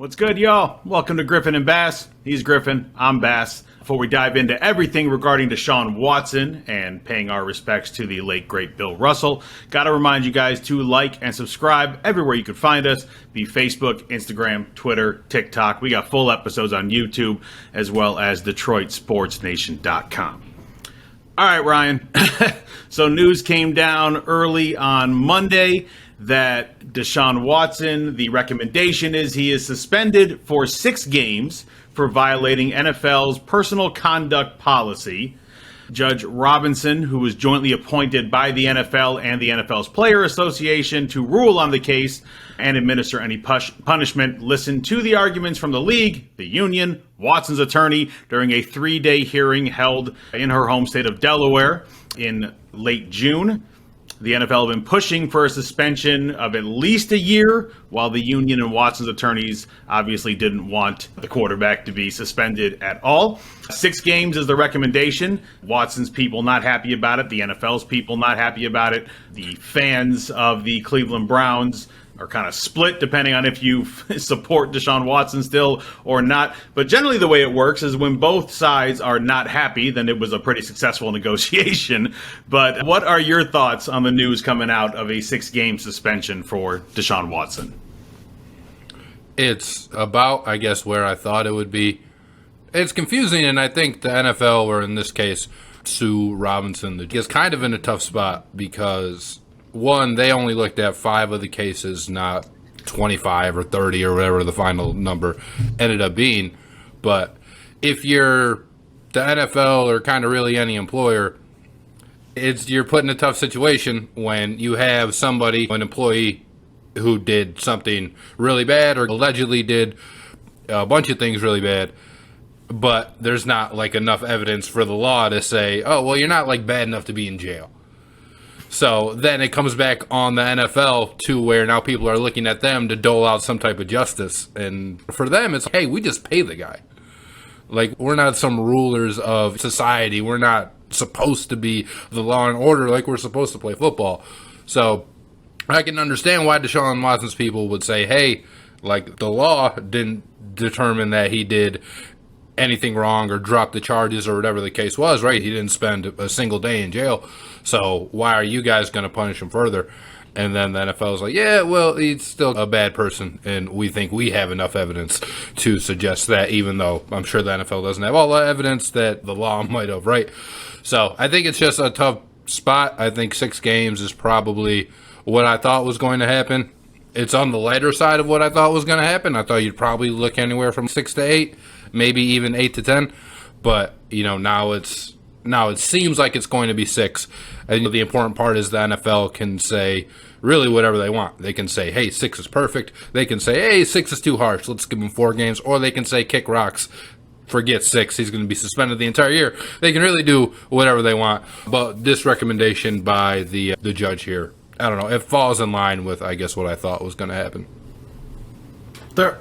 What's good, y'all? Welcome to Griffin and Bass. He's Griffin, I'm Bass. Before we dive into everything regarding Deshaun Watson and paying our respects to the late, great Bill Russell, gotta remind you guys to like and subscribe everywhere you can find us, be Facebook, Instagram, Twitter, TikTok. We got full episodes on YouTube, as well as DetroitSportsNation.com. All right, Ryan. So news came down early on Monday that Deshaun Watson, the recommendation is he is suspended for 6 games for violating NFL's personal conduct policy. Judge Robinson, who was jointly appointed by the NFL and the NFL's Player Association to rule on the case and administer any punishment, listened to the arguments from the league, the union, Watson's attorney during a 3-day hearing held in her home state of Delaware in late June. The NFL have been pushing for a suspension of at least a year, while the union and Watson's attorneys obviously didn't want the quarterback to be suspended at all. 6 games is the recommendation. Watson's people not happy about it. The NFL's people not happy about it. The fans of the Cleveland Browns are kind of split depending on if you support Deshaun Watson still or not. But generally the way it works is when both sides are not happy, then it was a pretty successful negotiation. But what are your thoughts on the news coming out of a 6-game suspension for Deshaun Watson? It's about, I guess, where I thought it would be. It's confusing, and I think the NFL, or in this case, Sue Robinson, is kind of in a tough spot because, one, they only looked at 5 of the cases, not 25 or 30 or whatever the final number ended up being. But if you're the NFL or kind of really any employer, you're put in a tough situation when you have somebody, an employee, who did something really bad or allegedly did a bunch of things really bad, but there's not like enough evidence for the law to say, oh, well, you're not like bad enough to be in jail. So then it comes back on the NFL to where now people are looking at them to dole out some type of justice. And for them, it's, hey, we just pay the guy. Like, we're not some rulers of society. We're not supposed to be the law and order like we're supposed to play football. So I can understand why Deshaun Watson's people would say, hey, like, the law didn't determine that he did anything wrong or drop the charges or whatever the case was, right? He didn't spend a single day in jail. So why are you guys going to punish him further? And then the NFL is like, yeah, well, he's still a bad person, and we think we have enough evidence to suggest that, even though I'm sure the NFL doesn't have all the evidence that the law might have, right? So I think it's just a tough spot. I think 6 games is probably what I thought was going to happen. It's on the lighter side of what I thought was going to happen. I thought you'd probably look anywhere from 6 to 8, maybe even 8 to 10. But, now it seems like it's going to be 6. And the important part is the NFL can say really whatever they want. They can say, hey, 6 is perfect. They can say, hey, 6 is too harsh. Let's give him 4 games. Or they can say, kick rocks. Forget 6. He's going to be suspended the entire year. They can really do whatever they want. But this recommendation by the judge here, I don't know. It falls in line with, I guess, what I thought was going to happen. There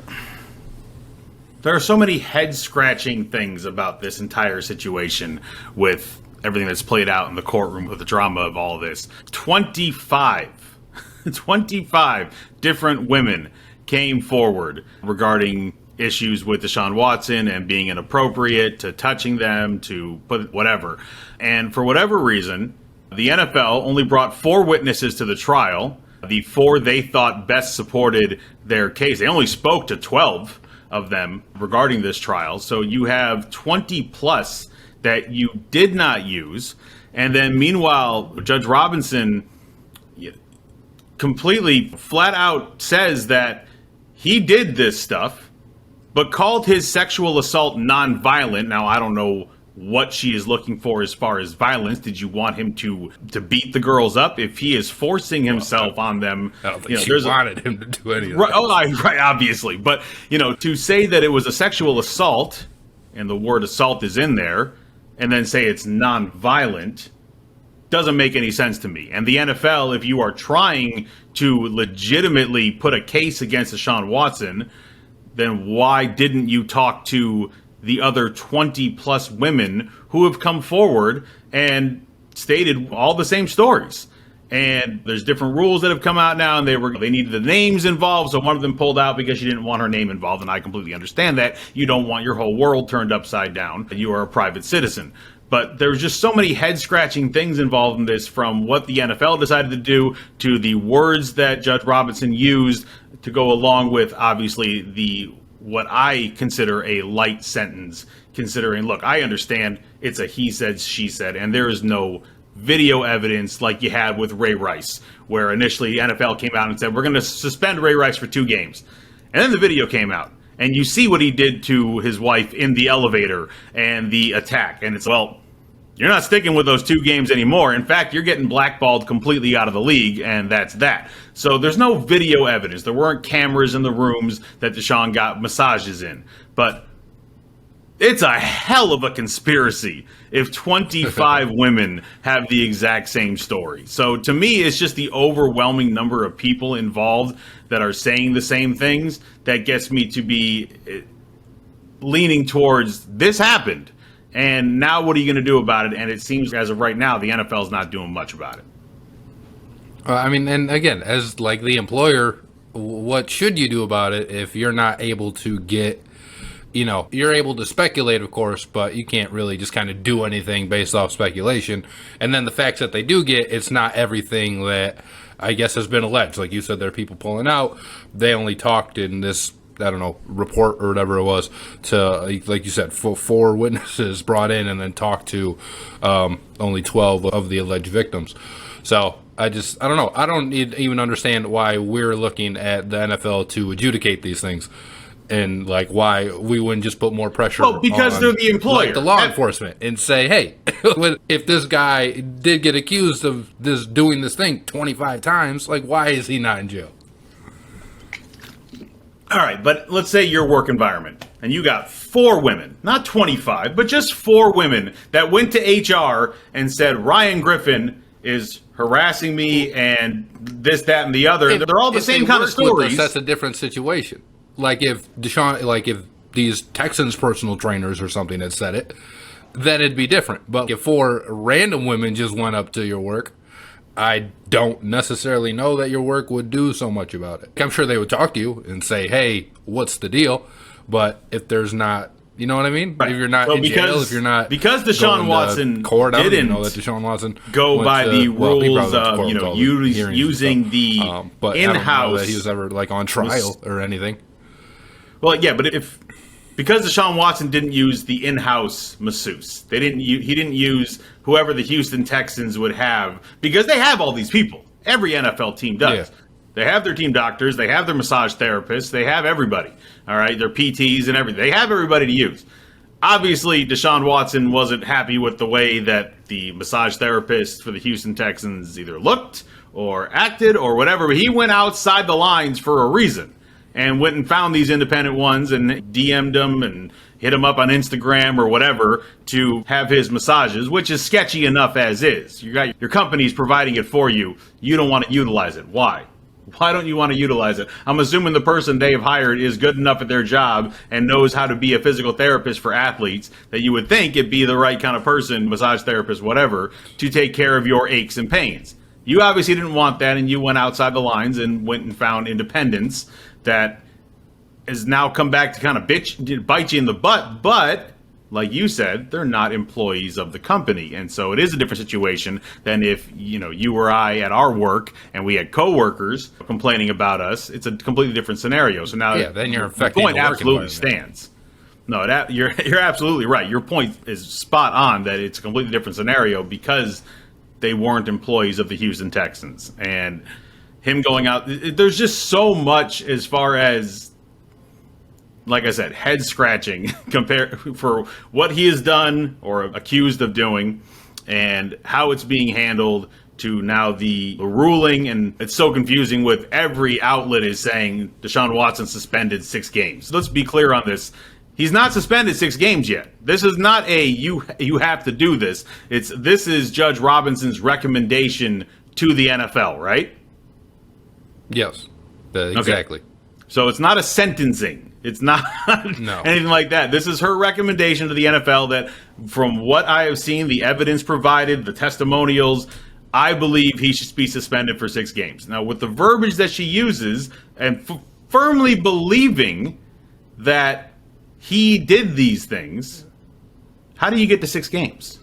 are so many head-scratching things about this entire situation with everything that's played out in the courtroom with the drama of all of this. 25 different women came forward regarding issues with Deshaun Watson and being inappropriate, to touching them, to put whatever. And for whatever reason, the NFL only brought 4 witnesses to the trial. The 4 they thought best supported their case. They only spoke to 12 of them regarding this trial. So you have 20 plus that you did not use. And then meanwhile, Judge Robinson completely flat out says that he did this stuff, but called his sexual assault nonviolent. Now, I don't know what she is looking for as far as violence. Did you want him to beat the girls up? If he is forcing himself on them, I don't think she wanted him to do any of right, that. Right, obviously. But, to say that it was a sexual assault, and the word assault is in there, and then say it's nonviolent, doesn't make any sense to me. And the NFL, if you are trying to legitimately put a case against Deshaun Watson, then why didn't you talk to the other 20 plus women who have come forward and stated all the same stories? And there's different rules that have come out now, and they needed the names involved, so one of them pulled out because she didn't want her name involved, and I completely understand that. You don't want your whole world turned upside down. You are a private citizen. But there's just so many head-scratching things involved in this, from what the NFL decided to do to the words that Judge Robinson used to go along with, obviously, what I consider a light sentence, considering, look, I understand it's a he said, she said, and there is no video evidence like you had with Ray Rice, where initially NFL came out and said, we're going to suspend Ray Rice for 2 games. And then the video came out, and you see what he did to his wife in the elevator and the attack. And it's, well, you're not sticking with those 2 games anymore. In fact, you're getting blackballed completely out of the league, and that's that. So there's no video evidence. There weren't cameras in the rooms that Deshaun got massages in. But it's a hell of a conspiracy if 25 women have the exact same story. So to me, it's just the overwhelming number of people involved that are saying the same things that gets me to be leaning towards this happened. And now what are you going to do about it? And it seems as of right now, the NFL is not doing much about it. I mean, and again, as like the employer, what should you do about it if you're not able to get, you're able to speculate, of course, but you can't really just kind of do anything based off speculation. And then the facts that they do get, it's not everything that I guess has been alleged. Like you said, there are people pulling out. They only talked in this, I don't know, report or whatever it was to, like you said, 4 witnesses brought in and then talked to only 12 of the alleged victims. So I don't know. I don't even understand why we're looking at the NFL to adjudicate these things. And like why we wouldn't just put more pressure because on, they're the employer, like the law enforcement, and say, hey, if this guy did get accused of doing this thing 25 times, like why is he not in jail? All right, but let's say your work environment, and you got 4 women, not 25, but just 4 women that went to HR and said, Ryan Griffin is harassing me and this, that, and the other. They're all the same kind of stories. That's a different situation. Like if these Texans personal trainers or something had said it, then it'd be different. But if 4 random women just went up to your work, I don't necessarily know that your work would do so much about it. I'm sure they would talk to you and say, hey, what's the deal? But if there's not, you know what I mean? Right. If you're not in jail, if you're not because Deshaun Watson court, didn't know that Deshaun Watson go by the rules of using the but in-house. I don't know that he was ever like on trial or anything. Well, yeah, but because Deshaun Watson didn't use the in-house masseuse, he didn't use whoever the Houston Texans would have, because they have all these people. Every NFL team does. Yeah. They have their team doctors, they have their massage therapists, they have everybody. All right, their PTs and everything. They have everybody to use. Obviously, Deshaun Watson wasn't happy with the way that the massage therapist for the Houston Texans either looked or acted or whatever, but he went outside the lines for a reason. And went and found these independent ones and DM'd them and hit them up on Instagram or whatever to have his massages, which is sketchy enough as is. You got your company's providing it for you. You don't want to utilize it. Why? Why don't you want to utilize it? I'm assuming the person they have hired is good enough at their job and knows how to be a physical therapist for athletes, that you would think it'd be the right kind of person, massage therapist, whatever, to take care of your aches and pains. You obviously didn't want that, and you went outside the lines and went and found independents that has now come back to kind of bite you in the butt, but like you said, they're not employees of the company. And so it is a different situation than if, you or I at our work and we had coworkers complaining about us. It's a completely different scenario. So now then you're affecting the point absolutely stands. No, you're absolutely right. Your point is spot on that it's a completely different scenario because they weren't employees of the Houston Texans. And him going out, there's just so much as far as, like I said, head scratching for what he has done or accused of doing and how it's being handled to now the ruling. And it's so confusing with every outlet is saying Deshaun Watson suspended 6 games. Let's be clear on this. He's not suspended 6 games yet. This is not you have to do this. This is Judge Robinson's recommendation to the NFL, right? Yes, exactly. Okay. So it's not a sentencing. It's not anything like that. This is her recommendation to the NFL that, from what I have seen, the evidence provided, the testimonials, I believe he should be suspended for 6 games. Now, with the verbiage that she uses and firmly believing that he did these things, how do you get to 6 games?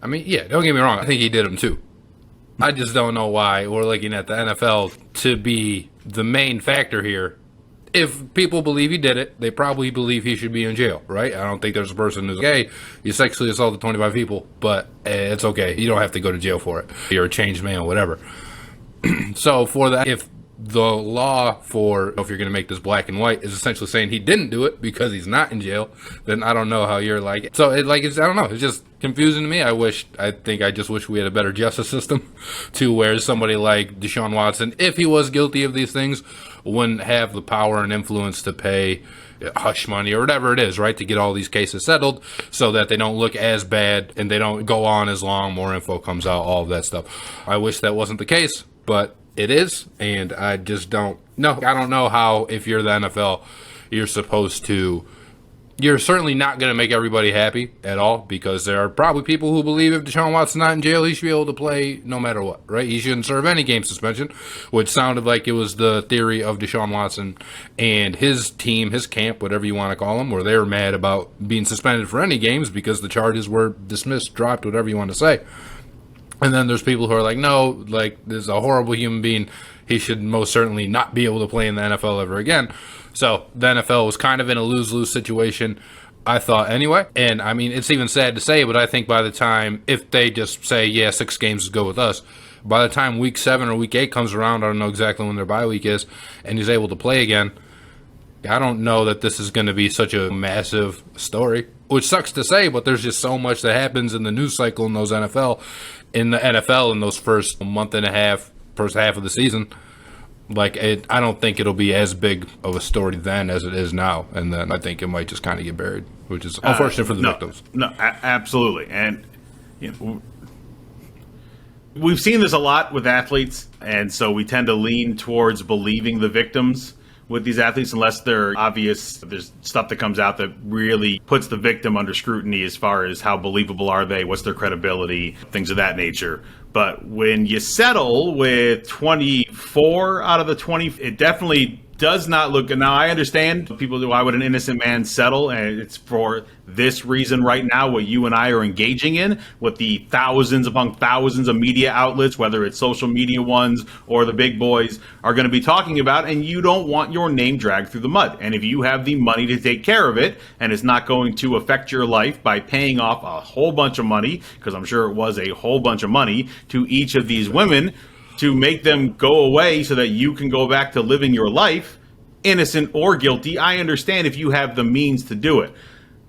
I mean, yeah, don't get me wrong. I think he did them too. I just don't know why we're looking at the NFL to be the main factor here. If people believe he did it, they probably believe he should be in jail, right? I don't think there's a person who's, hey, you sexually assaulted 25 people, but it's okay. You don't have to go to jail for it. You're a changed man, whatever. So for that, if the law for if you're going to make this black and white is essentially saying he didn't do it because he's not in jail, then I don't know how you're like. So I don't know. It's just confusing to me. I just wish we had a better justice system to where somebody like Deshaun Watson, if he was guilty of these things, wouldn't have the power and influence to pay hush money or whatever it is, right, to get all these cases settled so that they don't look as bad and they don't go on as long, more info comes out, all of that stuff. I wish that wasn't the case, but it is, and I just don't know. I don't know how, if you're the NFL, you're certainly not going to make everybody happy at all, because there are probably people who believe if Deshaun Watson's not in jail, he should be able to play no matter what, right? He shouldn't serve any game suspension, which sounded like it was the theory of Deshaun Watson and his team, his camp, whatever you want to call them, where they were mad about being suspended for any games because the charges were dismissed, dropped, whatever you want to say. And then there's people who are like, no, like, this is a horrible human being. He should most certainly not be able to play in the NFL ever again. So the NFL was kind of in a lose-lose situation, I thought, anyway. And, I mean, it's even sad to say, but I think by the time, if they just say, yeah, 6 games go with us, by the time week 7 or week 8 comes around, I don't know exactly when their bye week is, and he's able to play again, I don't know that this is going to be such a massive story, which sucks to say, but there's just so much that happens in the news cycle in the NFL in those first month and a half, first half of the season. I don't think it'll be as big of a story then as it is now, and then I think it might just kind of get buried, which is unfortunate for the victims. No, absolutely, and we've seen this a lot with athletes, and so we tend to lean towards believing the victims with these athletes, unless they're obvious. There's stuff that comes out that really puts the victim under scrutiny as far as how believable are they, what's their credibility, things of that nature. But when you settle with 24 out of the 20, it definitely does not look good. Now, I understand people do, why would an innocent man settle? And it's for this reason right now, what you and I are engaging in, what the thousands upon thousands of media outlets, whether it's social media ones or the big boys, are going to be talking about, and you don't want your name dragged through the mud. And if you have the money to take care of it, and it's not going to affect your life by paying off a whole bunch of money, because I'm sure it was a whole bunch of money, to each of these women, to make them go away so that you can go back to living your life, innocent or guilty, I understand if you have the means to do it.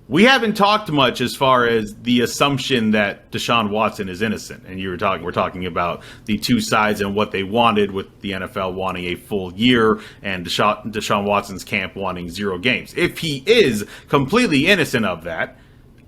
We haven't talked much as far as the assumption that Deshaun Watson is innocent. And we're talking about the two sides and what they wanted, with the NFL wanting a full year and Deshaun Watson's camp wanting 0 games. If he is completely innocent of that,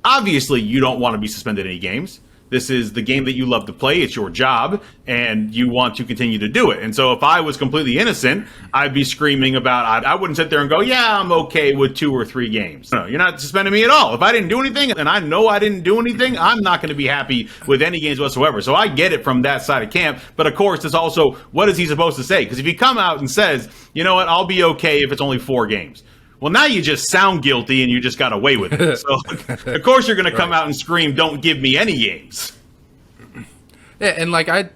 obviously you don't want to be suspended any games. This is the game that you love to play. It's your job, and you want to continue to do it. And so if I was completely innocent, I'd be screaming about, I wouldn't sit there and go, yeah, I'm okay with 2 or 3 games. No, you're not suspending me at all. If I didn't do anything, and I know I didn't do anything, I'm not going to be happy with any games whatsoever. So I get it from that side of camp. But of course, it's also, what is he supposed to say? Because if he come out and says, you know what, I'll be okay if it's only 4 games. Well, now you just sound guilty and you just got away with it. So, of course, you're going to come out and scream, don't give me any games. Yeah, and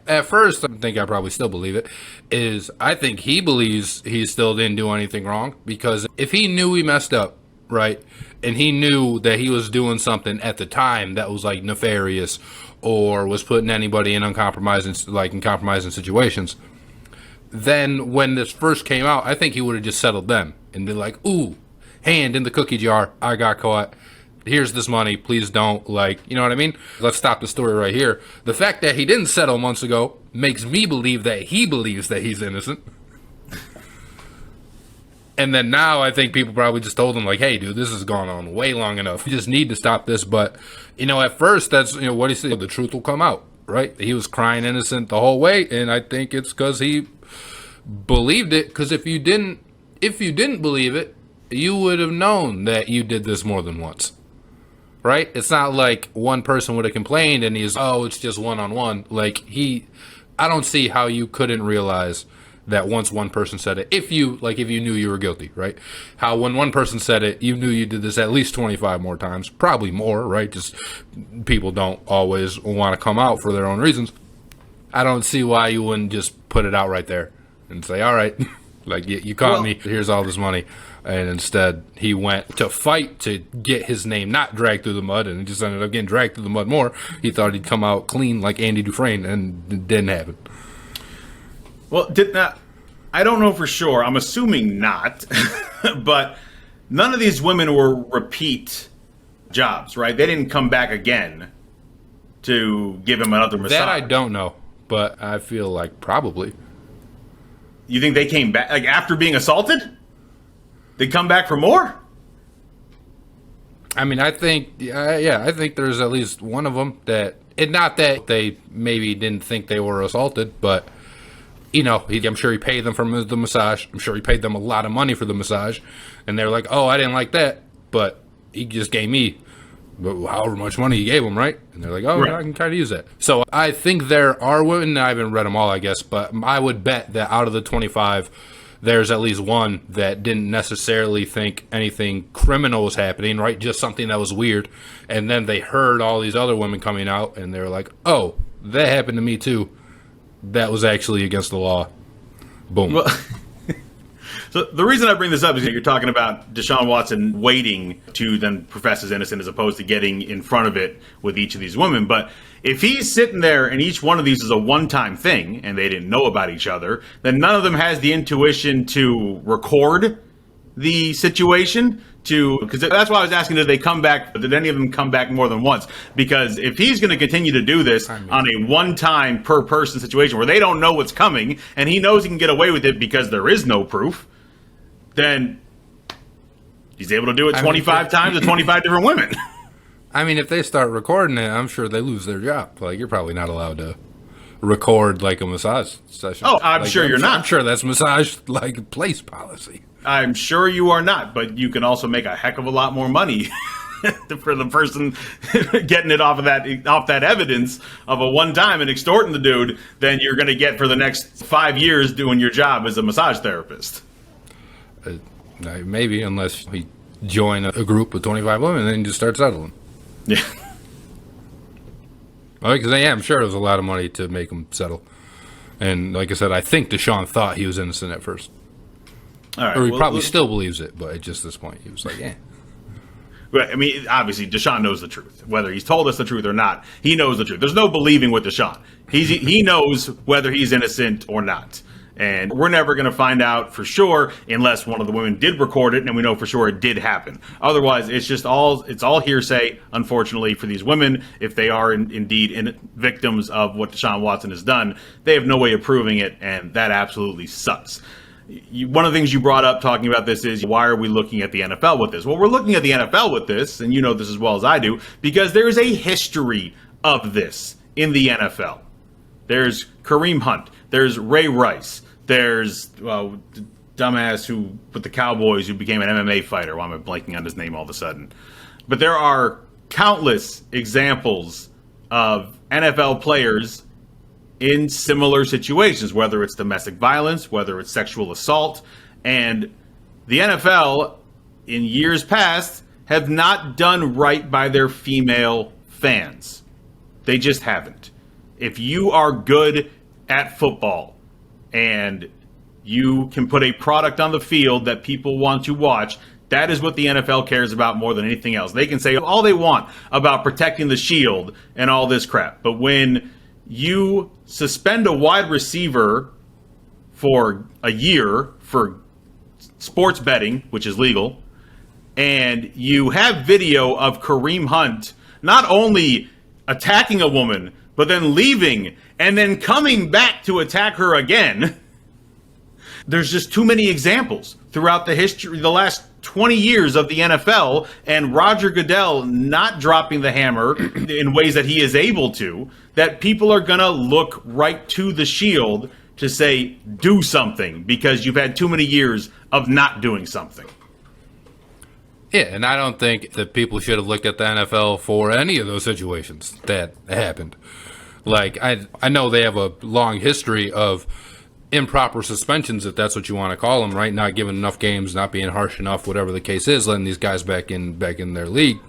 at first, I think I probably still believe it, is I think he believes he still didn't do anything wrong, because if he knew he messed up, right, and he knew that he was doing something at the time that was nefarious or was putting anybody in compromising situations, then when this first came out, I think he would have just settled then and been like, ooh, hand in the cookie jar, I got caught. Here's this money, please don't, you know what I mean? Let's stop the story right here. The fact that he didn't settle months ago makes me believe that he believes that he's innocent. And then now I think people probably just told him, hey, dude, this has gone on way long enough. You just need to stop this. But, at first, that's, what he said, the truth will come out, right? He was crying innocent the whole way, and I think it's because he believed it. Because if you didn't believe it, you would have known that you did this more than once. right? It's not like one person would have complained and it's just one-on-one. Like, I don't see how you couldn't realize that once one person said it, if you knew you were guilty, right? How when one person said it, you knew you did this at least 25 more times, probably more, right? Just people don't always want to come out for their own reasons. I don't see why you wouldn't just put it out right there and say, all right, like, you caught me, here's all this money. And instead, he went to fight to get his name not dragged through the mud, and it just ended up getting dragged through the mud more. He thought he'd come out clean like Andy Dufresne, and it didn't happen. Well, I don't know for sure. I'm assuming not. But none of these women were repeat jobs, right? They didn't come back again to give him another massage. That I don't know, but I feel like probably. You think they came back, like, after being assaulted? They come back for more? I mean, I think there's at least one of them not that they maybe didn't think they were assaulted, but, I'm sure he paid them for the massage. I'm sure he paid them a lot of money for the massage. And they're like, oh, I didn't like that, but he just gave me however much money he gave them, right? And they're like, oh, right. Yeah, I can kind of use that. So I think there are women, I haven't read them all, I guess, but I would bet that out of the 25, there's at least one that didn't necessarily think anything criminal was happening, right? Just something that was weird. And then they heard all these other women coming out, and they were like, oh, that happened to me too. That was actually against the law. Boom. Well, so the reason I bring this up is that you're talking about Deshaun Watson waiting to then profess his innocence as opposed to getting in front of it with each of these women. But if he's sitting there and each one of these is a one-time thing and they didn't know about each other, then none of them has the intuition to record the situation because that's why I was asking, did they come back? Did any of them come back more than once? Because if he's going to continue to do this on a one-time per person situation where they don't know what's coming and he knows he can get away with it because there is no proof, then he's able to do it 25 times to 25 different women. I mean, if they start recording it, I'm sure they lose their job. Like, you're probably not allowed to record, like, a massage session. Oh, I'm sure you're not. I'm sure that's massage, like, place policy. I'm sure you are not, but you can also make a heck of a lot more money for the person getting it off that evidence of a one time and extorting the dude than you're going to get for the next 5 years doing your job as a massage therapist. Maybe, unless we join a group with 25 women and then just start settling. Yeah. Because I'm sure it was a lot of money to make them settle. And like I said, I think Deshaun thought he was innocent at first. All right, or he probably still believes it, but at just this point, he was like, yeah. But, I mean, obviously, Deshaun knows the truth. Whether he's told us the truth or not, he knows the truth. There's no believing with Deshaun. He knows whether he's innocent or not. And we're never going to find out for sure unless one of the women did record it and we know for sure it did happen. Otherwise, it's all hearsay, unfortunately, for these women. If they are indeed victims of what Deshaun Watson has done, they have no way of proving it, and that absolutely sucks. One of the things you brought up talking about this is, why are we looking at the NFL with this? Well, we're looking at the NFL with this, and you know this as well as I do, because there is a history of this in the NFL. There's Kareem Hunt. There's Ray Rice. There's the dumbass who with the Cowboys who became an MMA fighter. Why am I blanking on his name all of a sudden? But there are countless examples of NFL players in similar situations, whether it's domestic violence, whether it's sexual assault. And the NFL, in years past, have not done right by their female fans. They just haven't. If you are good at football and you can put a product on the field that people want to watch, that is what the NFL cares about more than anything else. They can say all they want about protecting the shield and all this crap. But when you suspend a wide receiver for a year for sports betting, which is legal, and you have video of Kareem Hunt not only attacking a woman, but then leaving and then coming back to attack her again, there's just too many examples throughout the history, the last 20 years of the NFL, and Roger Goodell not dropping the hammer in ways that he is able to, that people are going to look right to the shield to say, do something, because you've had too many years of not doing something. Yeah, and I don't think that people should have looked at the NFL for any of those situations that happened. Like, I know they have a long history of improper suspensions, if that's what you want to call them, right? Not giving enough games, not being harsh enough, whatever the case is, letting these guys back in their league.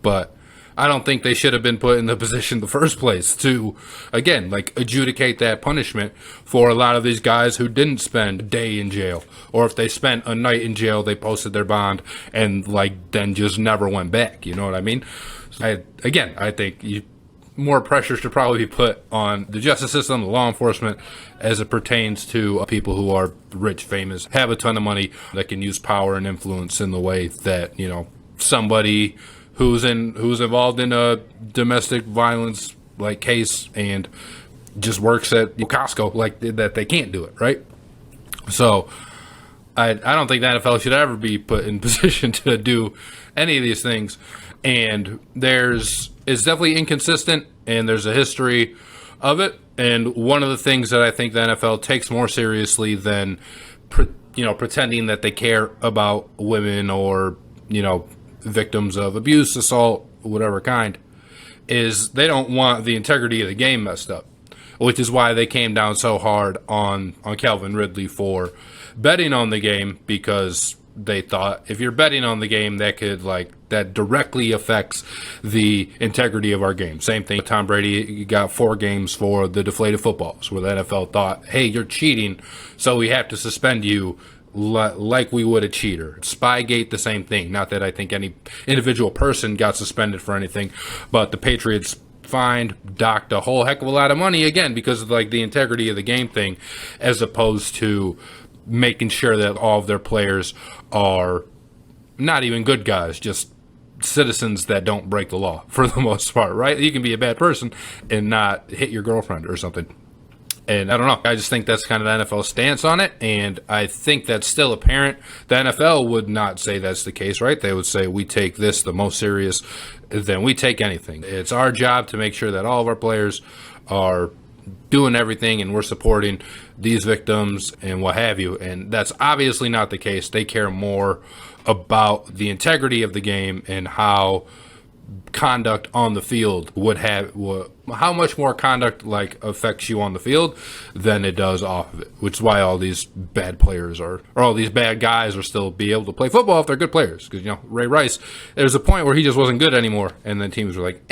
But I don't think they should have been put in the position in the first place to, again, like, adjudicate that punishment for a lot of these guys who didn't spend a day in jail. Or if they spent a night in jail, they posted their bond and, like, then just never went back. You know what I mean? I think more pressure should probably be put on the justice system, the law enforcement, as it pertains to people who are rich, famous, have a ton of money, that can use power and influence in the way that, you know, somebody who's involved in a domestic violence like case and just works at Costco, like that, they can't do it, right? So I don't think the NFL should ever be put in position to do any of these things. And it's definitely inconsistent, and there's a history of it. And one of the things that I think the NFL takes more seriously than pretending that they care about women or, you know, victims of abuse, assault, whatever kind, is they don't want the integrity of the game messed up, which is why they came down so hard on Calvin Ridley for betting on the game, because they thought if you're betting on the game, that directly affects the integrity of our game. Same thing, Tom Brady got 4 games for the deflated footballs, where the NFL thought, hey, you're cheating, so we have to suspend you like we would a cheater. Spygate, the same thing. Not that I think any individual person got suspended for anything, but the Patriots docked a whole heck of a lot of money, again, because of like the integrity of the game thing, as opposed to making sure that all of their players are not even good guys, just citizens that don't break the law for the most part, right? You can be a bad person and not hit your girlfriend or something. And I don't know. I just think that's kind of the NFL's stance on it. And I think that's still apparent. The NFL would not say that's the case, right? They would say we take this the most serious than we take anything. It's our job to make sure that all of our players are doing everything and we're supporting these victims and what have you. And that's obviously not the case. They care more about the integrity of the game and how conduct on the field how much more conduct like affects you on the field than it does off of it, which is why all these bad players or all these bad guys are still be able to play football if they're good players. Because, you know, Ray Rice, there's a point where he just wasn't good anymore, and then teams were like,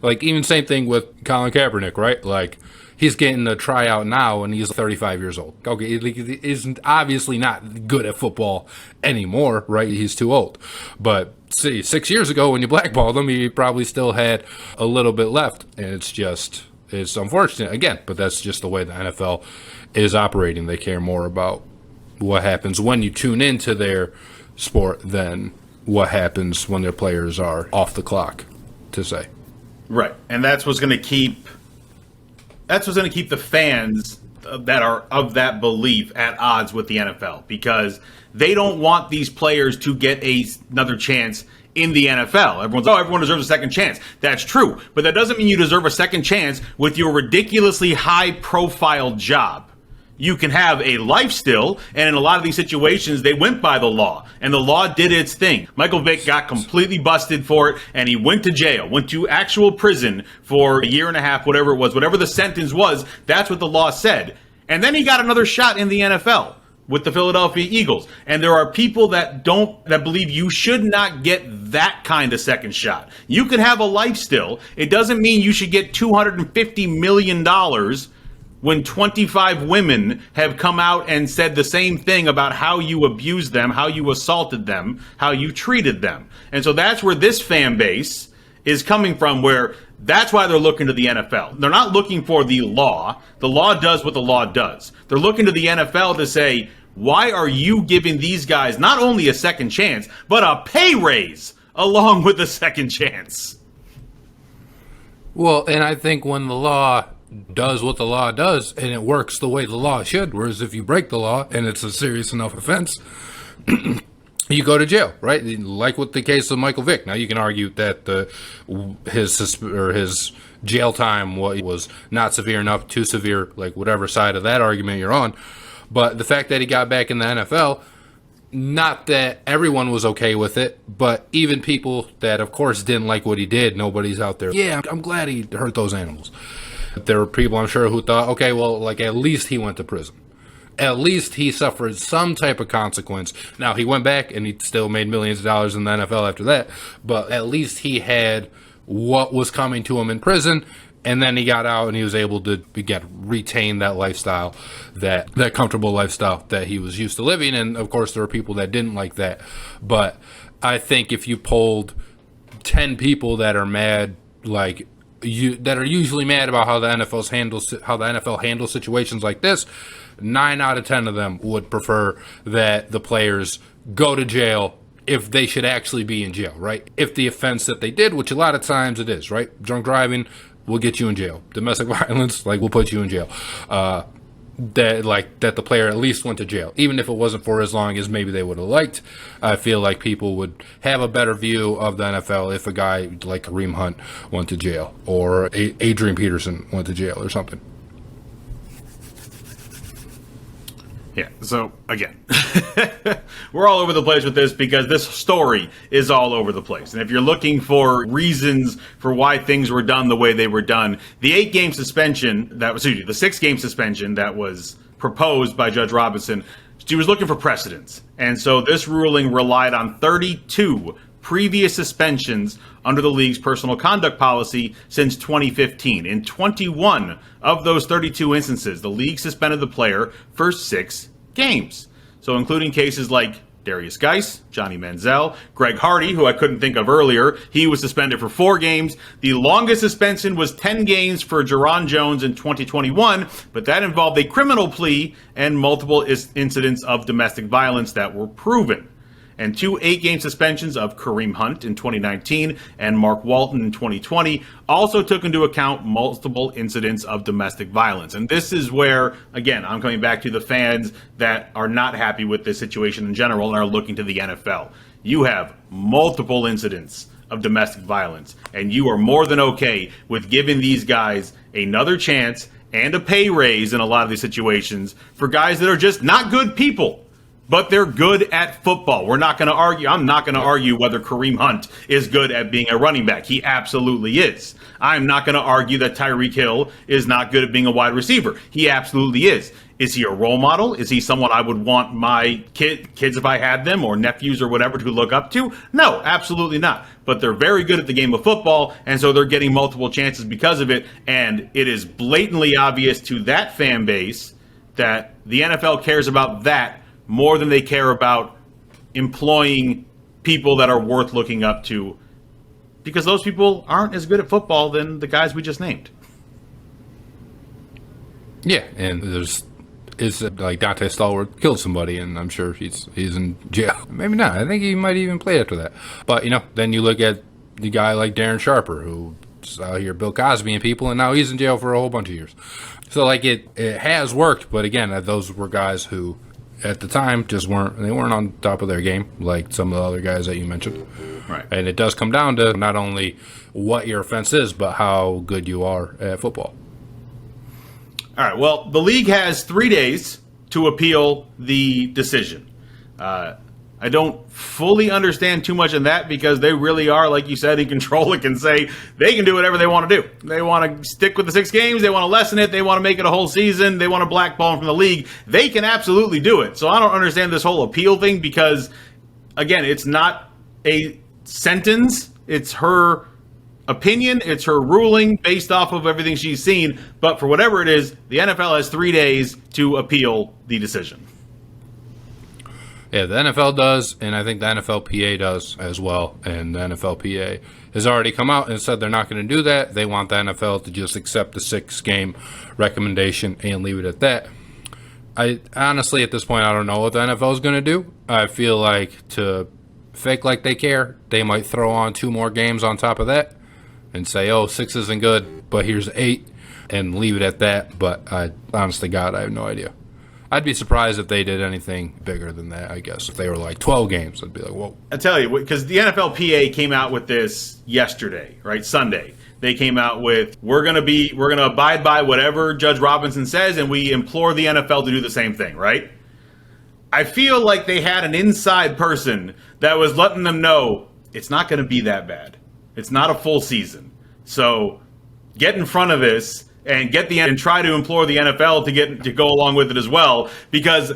like, even same thing with Colin Kaepernick, right? Like, he's getting a tryout now, and he's 35 years old. Okay, he isn't obviously not good at football anymore, right? He's too old. But see, 6 years ago when you blackballed him, he probably still had a little bit left, and it's unfortunate again. But that's just the way the NFL is operating. They care more about what happens when you tune into their sport than what happens when their players are off the clock, to say. Right, and that's what's going to keep the fans that are of that belief at odds with the NFL, because they don't want these players to get another chance in the NFL. Everyone deserves a second chance. That's true, but that doesn't mean you deserve a second chance with your ridiculously high-profile job. You can have a life still, and in a lot of these situations, they went by the law, and the law did its thing. Michael Vick got completely busted for it, and he went to jail, went to actual prison for a year and a half, whatever it was, whatever the sentence was, that's what the law said. And then he got another shot in the NFL with the Philadelphia Eagles. And there are people that believe you should not get that kind of second shot. You can have a life still. It doesn't mean you should get $250 million when 25 women have come out and said the same thing about how you abused them, how you assaulted them, how you treated them. And so that's where this fan base is coming from, where that's why they're looking to the NFL. They're not looking for the law. The law does what the law does. They're looking to the NFL to say, why are you giving these guys not only a second chance, but a pay raise along with a second chance? Well, and I think when the law does what the law does and it works the way the law should, whereas if you break the law and it's a serious enough offense, you go to jail, right? Like with the case of Michael Vick. Now you can argue that his jail time was not severe enough, too severe, like whatever side of that argument you're on. But the fact that he got back in the NFL, not that everyone was okay with it, but even people that, of course, didn't like what he did, nobody's out there, yeah, I'm glad he hurt those animals. There were people, I'm sure, who thought, okay, well, like, at least he went to prison. At least he suffered some type of consequence. Now, he went back and he still made millions of dollars in the NFL after that, but at least he had what was coming to him in prison, and then he got out and he was able to, again, retain that lifestyle, that comfortable lifestyle that he was used to living. And, of course, there were people that didn't like that. But I think if you polled 10 people that are mad, like, that are usually mad about how the NFL handles situations like this, 9 out of 10 of them would prefer that the players go to jail if they should actually be in jail, right? If the offense that they did, which a lot of times it is, right? Drunk driving will get you in jail. Domestic violence, like, will put you in jail. That the player at least went to jail, even if it wasn't for as long as maybe they would have liked. I feel like people would have a better view of the NFL if a guy like Kareem Hunt went to jail, or Adrian Peterson went to jail or something. Yeah, so again, we're all over the place with this because this story is all over the place. And if you're looking for reasons for why things were done the way they were done, the 6-game suspension that was proposed by Judge Robinson, she was looking for precedents. And so this ruling relied on 32 previous suspensions under the league's personal conduct policy since 2015. In 21 of those 32 instances, the league suspended the player for 6 games. So including cases like Darius Geis, Johnny Manziel, Greg Hardy, who I couldn't think of earlier, he was suspended for 4 games. The longest suspension was 10 games for Jerron Jones in 2021, but that involved a criminal plea and multiple incidents of domestic violence that were proven. And 2 8-game suspensions of Kareem Hunt in 2019 and Mark Walton in 2020 also took into account multiple incidents of domestic violence. And this is where, again, I'm coming back to the fans that are not happy with this situation in general and are looking to the NFL. You have multiple incidents of domestic violence, and you are more than okay with giving these guys another chance and a pay raise in a lot of these situations for guys that are just not good people. But they're good at football. We're not going to argue. I'm not going to argue whether Kareem Hunt is good at being a running back. He absolutely is. I'm not going to argue that Tyreek Hill is not good at being a wide receiver. He absolutely is. Is he a role model? Is he someone I would want my kids, if I had them, or nephews or whatever, to look up to? No, absolutely not. But they're very good at the game of football, and so they're getting multiple chances because of it. And it is blatantly obvious to that fan base that the NFL cares about that more than they care about employing people that are worth looking up to, because those people aren't as good at football than the guys we just named. Yeah, and it's like Dante Stallworth killed somebody, and I'm sure he's in jail. Maybe not. I think he might even play after that. But, then you look at the guy like Darren Sharper, who's out here Bill Cosby and people, and now he's in jail for a whole bunch of years. So, like, it has worked, but again, those were guys who at the time just weren't on top of their game like some of the other guys that you mentioned. Right. And it does come down to not only what your offense is, but how good you are at football. All right. Well, the league has 3 days to appeal the decision. I don't fully understand too much in that because they really are, like you said, in control and can say they can do whatever they want to do. They want to stick with the 6 games. They want to lessen it. They want to make it a whole season. They want to blackball them from the league. They can absolutely do it. So I don't understand this whole appeal thing because, again, it's not a sentence. It's her opinion. It's her ruling based off of everything she's seen. But for whatever it is, the NFL has 3 days to appeal the decision. Yeah, the NFL does, and I think the NFLPA does as well. And the NFLPA has already come out and said they're not going to do that. They want the NFL to just accept the 6-game recommendation and leave it at that. I honestly, at this point, I don't know what the NFL is going to do. I feel like to fake like they care, they might throw on 2 more games on top of that and say, 6 isn't good, but here's 8, and leave it at that. But honest to God, I have no idea. I'd be surprised if they did anything bigger than that, I guess. If they were like 12 games, I'd be like, whoa. I tell you, because the NFLPA came out with this yesterday, right? Sunday. They came out with, we're going to abide by whatever Judge Robinson says, and we implore the NFL to do the same thing, right? I feel like they had an inside person that was letting them know it's not going to be that bad. It's not a full season. So get in front of this and and try to implore the NFL to go along with it as well, because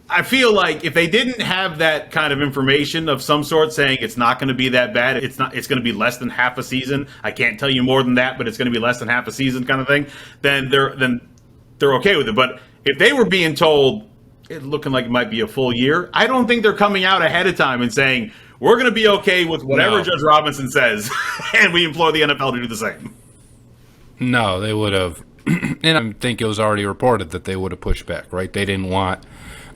I feel like if they didn't have that kind of information of some sort saying it's not going to be that bad, it's going to be less than half a season. I can't tell you more than that, but it's going to be less than half a season kind of thing. Then they're okay with it. But if they were being told it's looking like it might be a full year, I don't think they're coming out ahead of time and saying we're going to be okay with whatever Judge Robinson says, and we implore the NFL to do the same. No, they would have. And I think it was already reported that they would have pushed back, right? They didn't want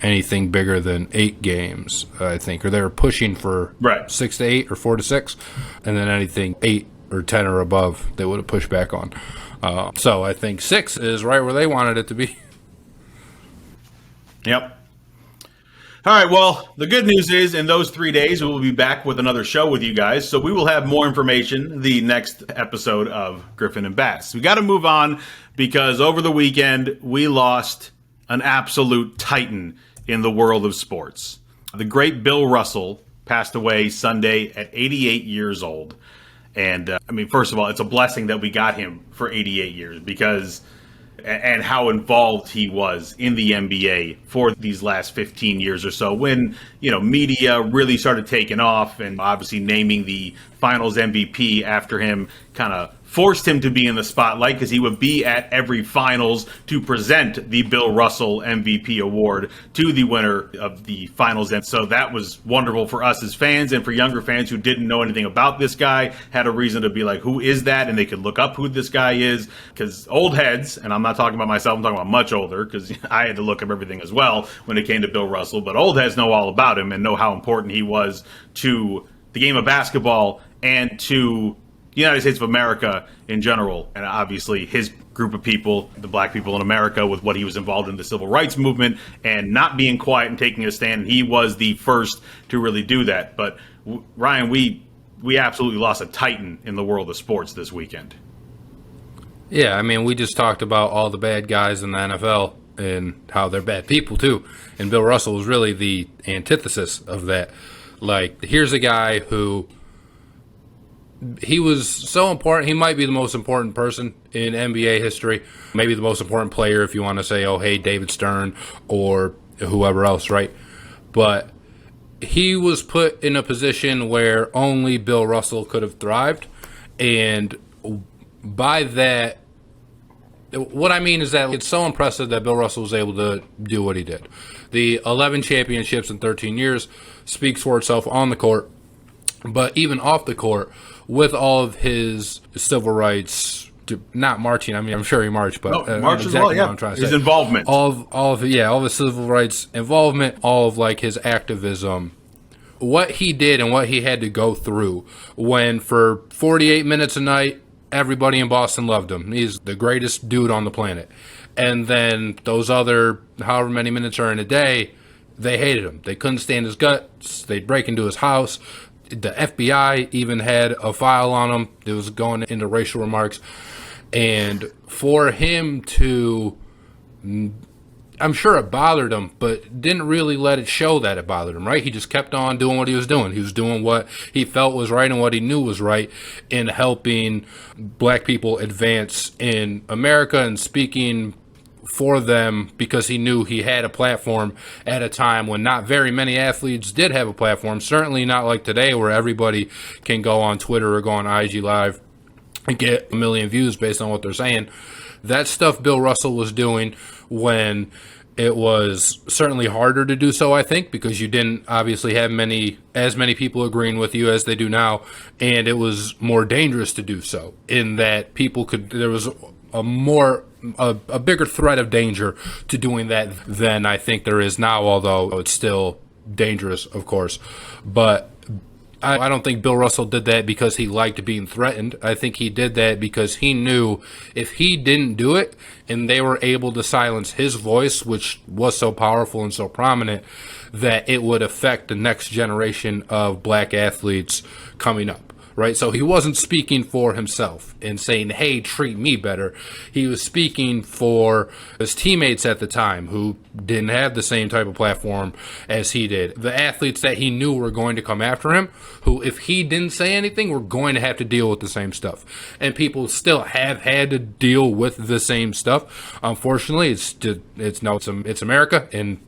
anything bigger than 8 games, I think, or they were pushing for 6 to 8 or 4 to 6, and then anything 8 or 10 or above they would have pushed back on. So I think 6 is right where they wanted it to be. Yep. All right, well, the good news is in those 3 days, we will be back with another show with you guys. So we will have more information the next episode of Griffin and Bass. We got to move on because over the weekend, we lost an absolute titan in the world of sports. The great Bill Russell passed away Sunday at 88 years old. And, first of all, it's a blessing that we got him for 88 years because and how involved he was in the NBA for these last 15 years or so when, media really started taking off and obviously naming the finals MVP after him kind of forced him to be in the spotlight because he would be at every finals to present the Bill Russell MVP award to the winner of the finals. And so that was wonderful for us as fans, and for younger fans who didn't know anything about this guy had a reason to be like, who is that? And they could look up who this guy is, because old heads, and I'm not talking about myself, I'm talking about much older, because I had to look up everything as well when it came to Bill Russell, but old heads know all about him and know how important he was to the game of basketball and to the United States of America in general, and obviously his group of people, the black people in America, with what he was involved in the civil rights movement and not being quiet and taking a stand. He was the first to really do that. But Ryan, we absolutely lost a titan in the world of sports this weekend. Yeah, we just talked about all the bad guys in the NFL and how they're bad people too. And Bill Russell was really the antithesis of that. Like, here's a guy who he was so important. He might be the most important person in NBA history, maybe the most important player if you want to say, oh, hey, David Stern or whoever else, right? But he was put in a position where only Bill Russell could have thrived. And by that, what I mean is that it's so impressive that Bill Russell was able to do what he did. The 11 championships in 13 years speaks for itself on the court, but even off the court, with all of his civil rights, not marching. I'm sure he marched, but march as well. Yeah, I'm trying to say. His involvement, all of his civil rights involvement, all of like his activism, what he did and what he had to go through. When for 48 minutes a night, everybody in Boston loved him. He's the greatest dude on the planet, and then those other however many minutes are in a day, they hated him. They couldn't stand his guts. They'd break into his house. The FBI even had a file on him that was going into racial remarks. And for him to, I'm sure it bothered him, but didn't really let it show that it bothered him, right? He just kept on doing what he was doing. He was doing what he felt was right and what he knew was right in helping black people advance in America and speaking for them, because he knew he had a platform at a time when not very many athletes did have a platform. Certainly not like today, where everybody can go on Twitter or go on IG Live and get 1 million views based on what they're saying. That stuff Bill Russell was doing when it was certainly harder to do so, I think, because you didn't obviously have as many people agreeing with you as they do now, and it was more dangerous to do so in that there was a bigger threat of danger to doing that than I think there is now, although it's still dangerous, of course. But I don't think Bill Russell did that because he liked being threatened. I think he did that because he knew if he didn't do it and they were able to silence his voice, which was so powerful and so prominent, that it would affect the next generation of black athletes coming up. right? So he wasn't speaking for himself and saying, hey, treat me better. He was speaking for his teammates at the time who didn't have the same type of platform as he did. The athletes that he knew were going to come after him, who, if he didn't say anything, were going to have to deal with the same stuff. And people still have had to deal with the same stuff. Unfortunately, it's America, and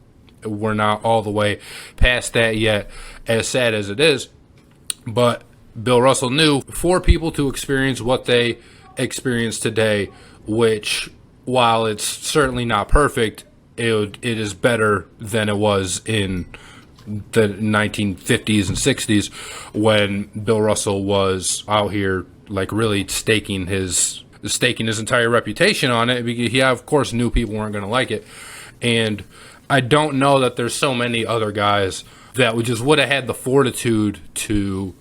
we're not all the way past that yet, as sad as it is. But Bill Russell knew for people to experience what they experience today, which, while it's certainly not perfect, it is better than it was in the 1950s and 60s when Bill Russell was out here like really staking his entire reputation on it. He, of course, knew people weren't going to like it. And I don't know that there's so many other guys that would have had the fortitude to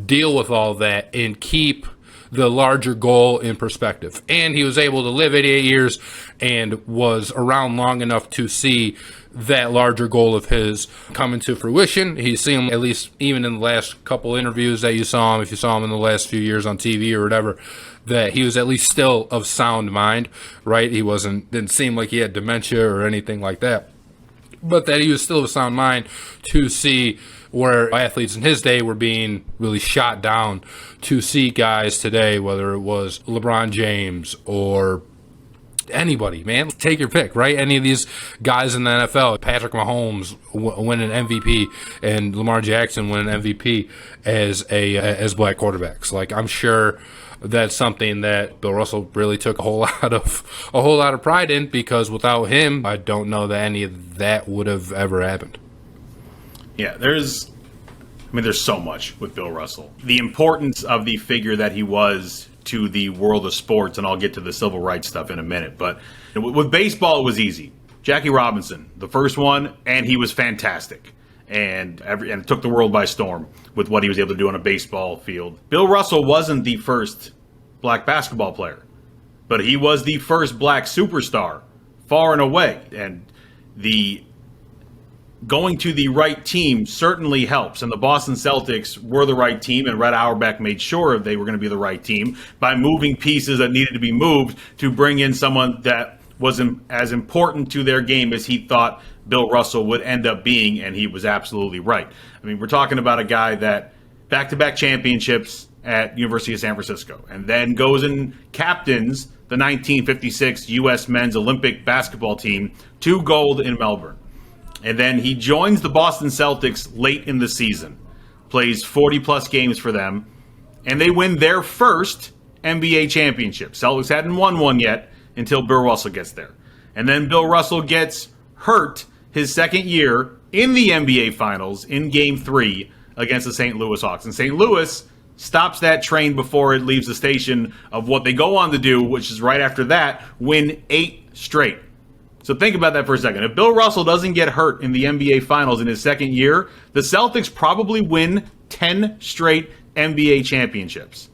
deal with all that and keep the larger goal in perspective. And he was able to live 88 years and was around long enough to see that larger goal of his come into fruition. He's seen him, at least even in the last couple interviews that you saw him, if you saw him in the last few years on TV or whatever, that he was at least still of sound mind, right? He didn't seem like he had dementia or anything like that, but that he was still of sound mind to see where athletes in his day were being really shot down, to see guys today, whether it was LeBron James or anybody, man, take your pick, right? Any of these guys in the NFL, Patrick Mahomes win an MVP and Lamar Jackson win an MVP as black quarterbacks. Like, I'm sure that's something that Bill Russell really took a whole lot of pride in, because without him, I don't know that any of that would have ever happened. Yeah, there's so much with Bill Russell. The importance of the figure that he was to the world of sports, and I'll get to the civil rights stuff in a minute. But with baseball, it was easy. Jackie Robinson, the first one, and he was fantastic. And took the world by storm with what he was able to do on a baseball field. Bill Russell wasn't the first black basketball player, but he was the first black superstar, far and away. And the going to the right team certainly helps. And the Boston Celtics were the right team, and Red Auerbach made sure they were going to be the right team by moving pieces that needed to be moved to bring in someone that was as important to their game as he thought Bill Russell would end up being, and he was absolutely right. I mean, we're talking about a guy that back-to-back championships at University of San Francisco, and then goes and captains the 1956 U.S. men's Olympic basketball team to gold in Melbourne. And then he joins the Boston Celtics late in the season, plays 40-plus games for them, and they win their first NBA championship. Celtics hadn't won one yet until Bill Russell gets there. And then Bill Russell gets hurt his second year in the NBA Finals in Game 3 against the St. Louis Hawks. And St. Louis stops that train before it leaves the station of what they go on to do, which is right after that, win 8 straight. So think about that for a second. If Bill Russell doesn't get hurt in the NBA Finals in his second year, the Celtics probably win 10 straight NBA championships.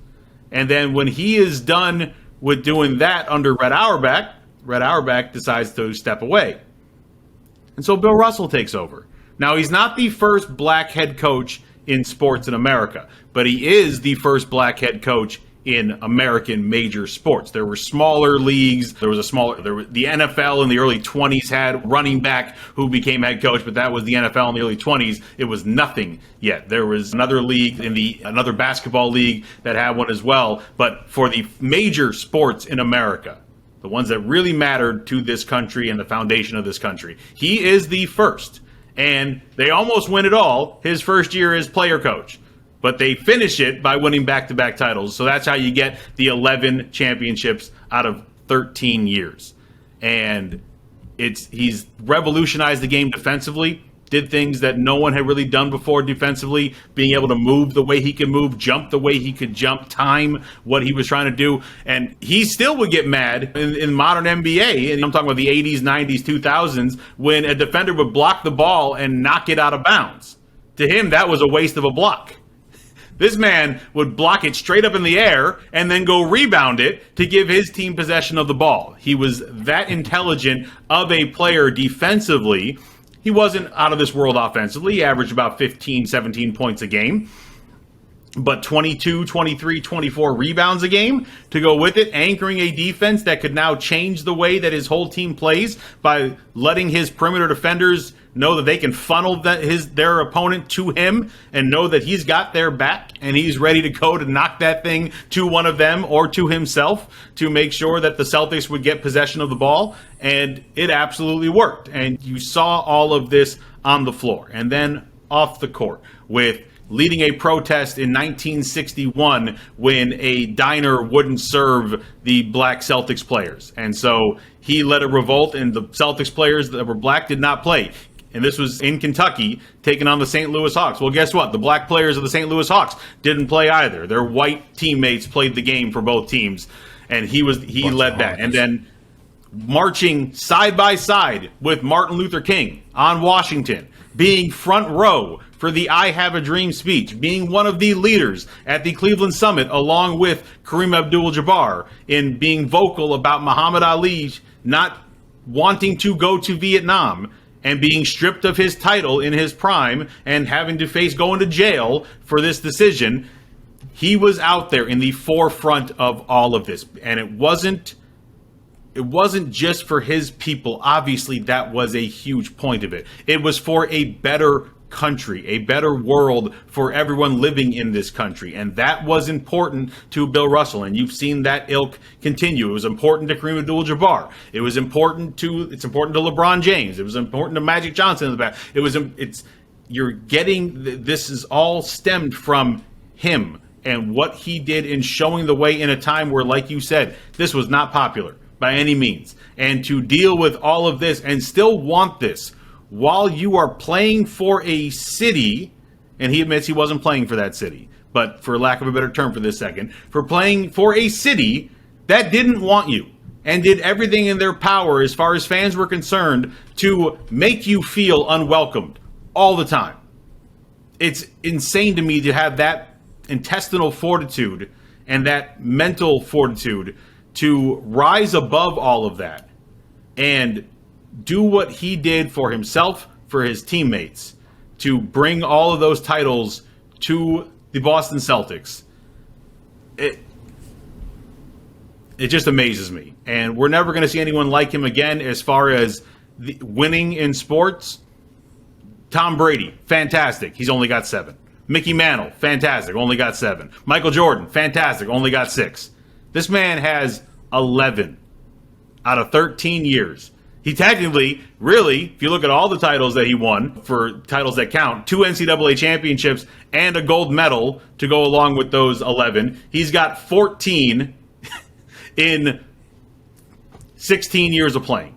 And then when he is done with doing that under Red Auerbach decides to step away. And so Bill Russell takes over. Now, he's not the first black head coach in sports in America, but he is the first black head coach in American major sports. There were smaller leagues. The NFL in the early 20s had running back who became head coach, but that was the NFL in the early 20s. It was nothing yet. There was another league another basketball league that had one as well. But for the major sports in America, the ones that really mattered to this country and the foundation of this country, he is the first. And they almost win it all his first year as player coach. But they finish it by winning back-to-back titles. So that's how you get the 11 championships out of 13 years. And he's revolutionized the game defensively, did things that no one had really done before defensively, being able to move the way he could move, jump the way he could jump, time what he was trying to do. And he still would get mad in modern NBA, and I'm talking about the 80s, 90s, 2000s, when a defender would block the ball and knock it out of bounds. To him, that was a waste of a block. This man would block it straight up in the air and then go rebound it to give his team possession of the ball. He was that intelligent of a player defensively. He wasn't out of this world offensively. He averaged about 15, 17 points a game. but 22, 23, 24 rebounds a game to go with it, anchoring a defense that could now change the way that his whole team plays by letting his perimeter defenders know that they can funnel their opponent to him and know that he's got their back and he's ready to go to knock that thing to one of them or to himself to make sure that the Celtics would get possession of the ball. And it absolutely worked. And you saw all of this on the floor and then off the court with leading a protest in 1961 when a diner wouldn't serve the black Celtics players. And so he led a revolt, and the Celtics players that were black did not play. And this was in Kentucky, taking on the St. Louis Hawks. Well, guess what? The black players of the St. Louis Hawks didn't play either. Their white teammates played the game for both teams, and he led that. And then marching side by side with Martin Luther King on Washington, being front row for the I Have a Dream speech, being one of the leaders at the Cleveland Summit, along with Kareem Abdul-Jabbar, in being vocal about Muhammad Ali not wanting to go to Vietnam and being stripped of his title in his prime and having to face going to jail for this decision. He was out there in the forefront of all of this. And it wasn't just for his people. Obviously, that was a huge point of it. It was for a better country, a better world for everyone living in this country. And that was important to Bill Russell. And you've seen that ilk continue. It was important to Kareem Abdul-Jabbar. It's important to LeBron James. It was important to Magic Johnson in the back. This is all stemmed from him and what he did in showing the way in a time where, like you said, this was not popular by any means. And to deal with all of this and still want this while you are playing for a city, and he admits he wasn't playing for that city, but for lack of a better term for this second, for playing for a city that didn't want you and did everything in their power as far as fans were concerned to make you feel unwelcomed all the time. It's insane to me to have that intestinal fortitude and that mental fortitude to rise above all of that and do what he did for himself, for his teammates, to bring all of those titles to the Boston Celtics. It just amazes me. And we're never going to see anyone like him again as far as winning in sports. Tom Brady, fantastic. He's only got 7. Mickey Mantle, fantastic. Only got 7. Michael Jordan, fantastic. Only got 6. This man has 11 out of 13 years. He technically, really, if you look at all the titles that he won, for titles that count, 2 NCAA championships and a gold medal to go along with those 11. He's got 14 in 16 years of playing.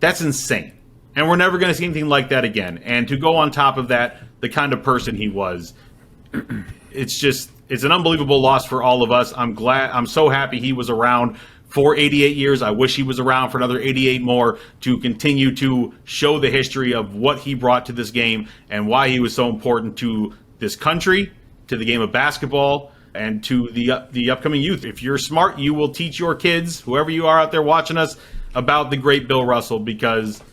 That's insane. And we're never going to see anything like that again. And to go on top of that, the kind of person he was, it's an unbelievable loss for all of us. I'm so happy he was around for 88 years. I wish he was around for another 88 more to continue to show the history of what he brought to this game and why he was so important to this country, to the game of basketball, and to the upcoming youth. If you're smart, you will teach your kids, whoever you are out there watching us, about the great Bill Russell, because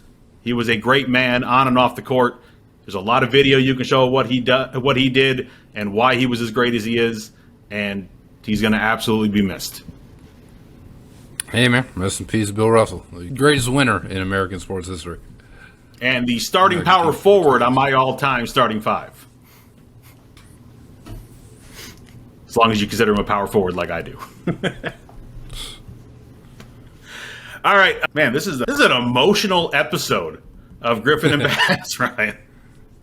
he was a great man on and off the court. There's a lot of video you can show what he did and why he was as great as he is, and he's going to absolutely be missed. Hey, man. Rest in peace, Bill Russell. The greatest winner in American sports history. And the starting power forward on my all-time starting 5. As long as you consider him a power forward like I do. All right. Man, this is an emotional episode of Griffin and Bass, Ryan.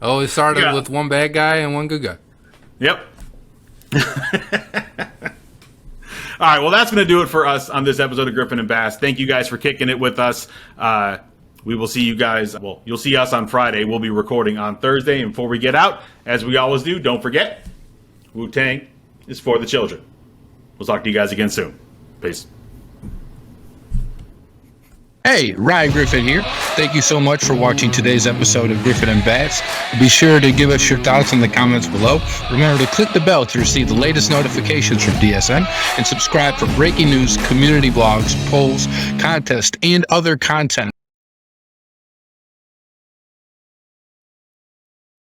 Oh, it started with one bad guy and one good guy. Yep. All right, well, that's going to do it for us on this episode of Griffin and Bass. Thank you guys for kicking it with us. We will see you guys. Well, you'll see us on Friday. We'll be recording on Thursday. And before we get out, as we always do, don't forget, Wu-Tang is for the children. We'll talk to you guys again soon. Peace. Hey, Ryan Griffin here. Thank you so much for watching today's episode of Griffin and Bass. Be sure to give us your thoughts in the comments below. Remember to click the bell to receive the latest notifications from DSN and subscribe for breaking news, community blogs, polls, contests, and other content.